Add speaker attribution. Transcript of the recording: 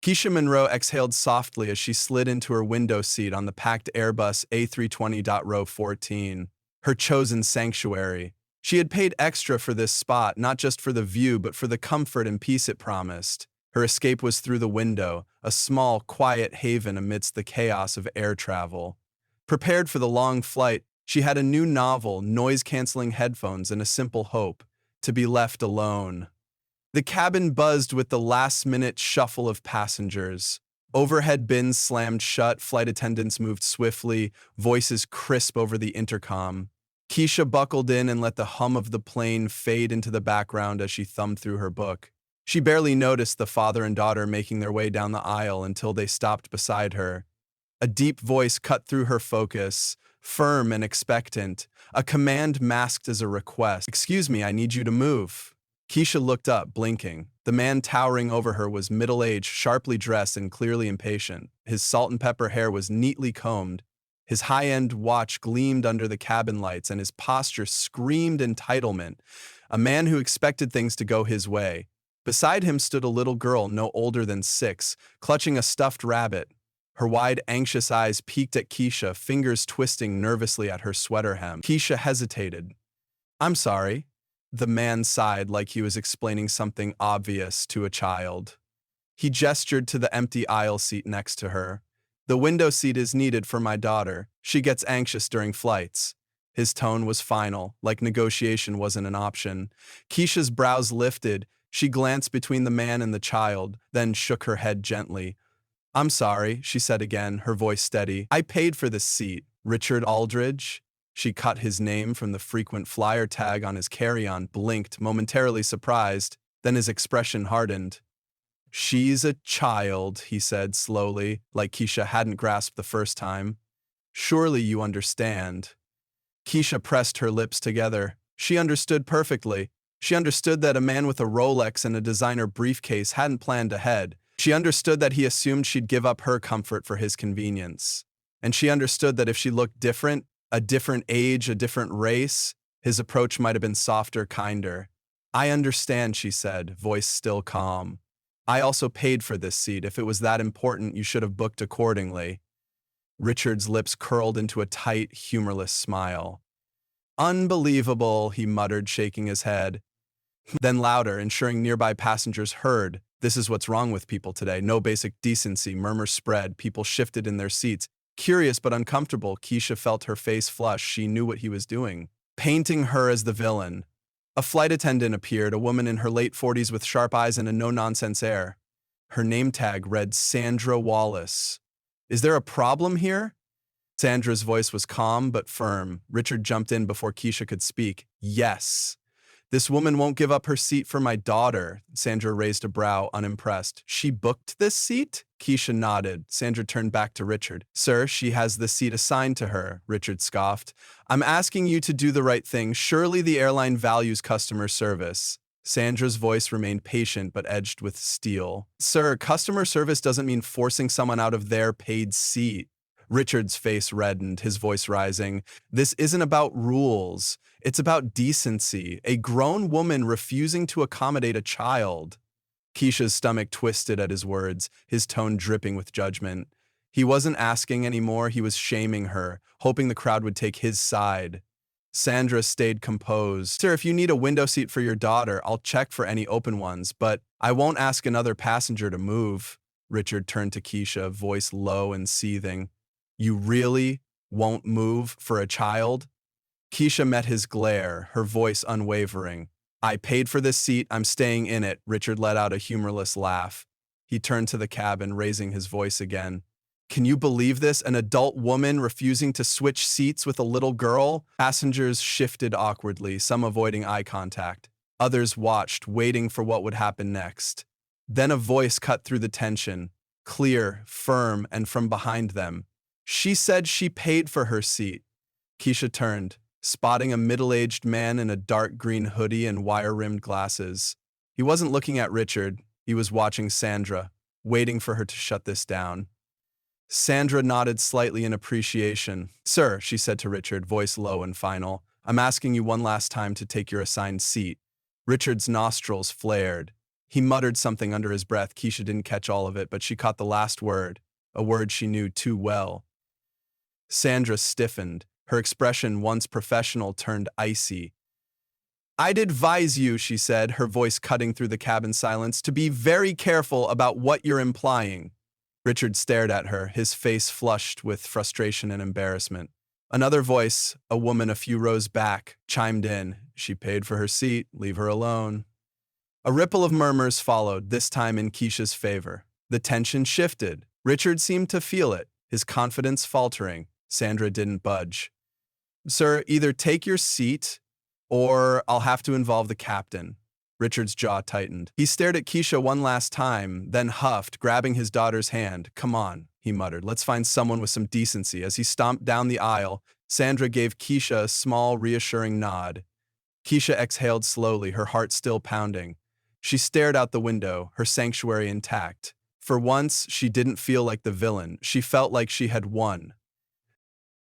Speaker 1: Keisha Monroe exhaled softly as she slid into her window seat on the packed Airbus A320. Row 14, her chosen sanctuary. She had paid extra for this spot, not just for the view, but for the comfort and peace it promised. Her escape was through the window, a small, quiet haven amidst the chaos of air travel. Prepared for the long flight, she had a new novel, noise-canceling headphones, and a simple hope: to be left alone. The cabin buzzed with the last-minute shuffle of passengers. Overhead bins slammed shut, flight attendants moved swiftly, voices crisp over the intercom. Keisha buckled in and let the hum of the plane fade into the background as she thumbed through her book. She barely noticed the father and daughter making their way down the aisle until they stopped beside her. A deep voice cut through her focus, firm and expectant, a command masked as a request. "Excuse me, I need you to move." Keisha looked up, blinking. The man towering over her was middle-aged, sharply dressed, and clearly impatient. His salt-and-pepper hair was neatly combed. His high-end watch gleamed under the cabin lights, and his posture screamed entitlement. A man who expected things to go his way. Beside him stood a little girl no older than 6, clutching a stuffed rabbit. Her wide, anxious eyes peeked at Keisha, fingers twisting nervously at her sweater hem. Keisha hesitated. "I'm sorry." The man sighed like he was explaining something obvious to a child. He gestured to the empty aisle seat next to her. "The window seat is needed for my daughter. She gets anxious during flights." His tone was final, like negotiation wasn't an option. Keisha's brows lifted. She glanced between the man and the child, then shook her head gently. "I'm sorry," she said again, her voice steady. "I paid for this seat. Richard Aldridge." She cut his name from the frequent flyer tag on his carry-on, blinked, momentarily surprised, then his expression hardened. "She's a child," he said slowly, like Keisha hadn't grasped the first time. "Surely you understand." Keisha pressed her lips together. She understood perfectly. She understood that a man with a Rolex and a designer briefcase hadn't planned ahead. She understood that he assumed she'd give up her comfort for his convenience. And she understood that if she looked different, a different age, a different race, his approach might have been softer, kinder. "I understand," she said, voice still calm. "I also paid for this seat. If it was that important, you should have booked accordingly." Richard's lips curled into a tight, humorless smile. "Unbelievable," he muttered, shaking his head. Then louder, ensuring nearby passengers heard. "This is what's wrong with people today. No basic decency." Murmurs spread. People shifted in their seats. Curious but uncomfortable, Keisha felt her face flush. She knew what he was doing, painting her as the villain. A flight attendant appeared, a woman in her late 40s with sharp eyes and a no-nonsense air. Her name tag read Sandra Wallace. "Is there a problem here?" Sandra's voice was calm but firm. Richard jumped in before Keisha could speak. "Yes. This woman won't give up her seat for my daughter." Sandra raised a brow, unimpressed. "She booked this seat?" Keisha nodded. Sandra turned back to Richard. "Sir, she has the seat assigned to her," Richard scoffed. "I'm asking you to do the right thing. Surely the airline values customer service." Sandra's voice remained patient but edged with steel. "Sir, customer service doesn't mean forcing someone out of their paid seat." Richard's face reddened, his voice rising. "This isn't about rules. It's about decency. A grown woman refusing to accommodate a child." Keisha's stomach twisted at his words, his tone dripping with judgment. He wasn't asking anymore, he was shaming her, hoping the crowd would take his side. Sandra stayed composed. "Sir, if you need a window seat for your daughter, I'll check for any open ones, but I won't ask another passenger to move." Richard turned to Keisha, voice low and seething. "You really won't move for a child?" Keisha met his glare, her voice unwavering. "I paid for this seat, I'm staying in it." Richard let out a humorless laugh. He turned to the cabin, raising his voice again. "Can you believe this? An adult woman refusing to switch seats with a little girl?" Passengers shifted awkwardly, some avoiding eye contact. Others watched, waiting for what would happen next. Then a voice cut through the tension, clear, firm, and from behind them. "She said she paid for her seat." Keisha turned, spotting a middle-aged man in a dark green hoodie and wire-rimmed glasses. He wasn't looking at Richard, he was watching Sandra, waiting for her to shut this down. Sandra nodded slightly in appreciation. "Sir," she said to Richard, voice low and final, "I'm asking you one last time to take your assigned seat." Richard's nostrils flared. He muttered something under his breath. Keisha didn't catch all of it, but she caught the last word, a word she knew too well. Sandra stiffened. Her expression, once professional, turned icy. "I'd advise you," she said, her voice cutting through the cabin silence, "to be very careful about what you're implying." Richard stared at her, his face flushed with frustration and embarrassment. Another voice, a woman a few rows back, chimed in. "She paid for her seat. Leave her alone." A ripple of murmurs followed, this time in Keisha's favor. The tension shifted. Richard seemed to feel it, his confidence faltering. Sandra didn't budge. "Sir, either take your seat or I'll have to involve the captain." Richard's jaw tightened. He stared at Keisha one last time, then huffed, grabbing his daughter's hand. "Come on," he muttered. "Let's find someone with some decency." As he stomped down the aisle, Sandra gave Keisha a small, reassuring nod. Keisha exhaled slowly, her heart still pounding. She stared out the window, her sanctuary intact. For once, she didn't feel like the villain. She felt like she had won.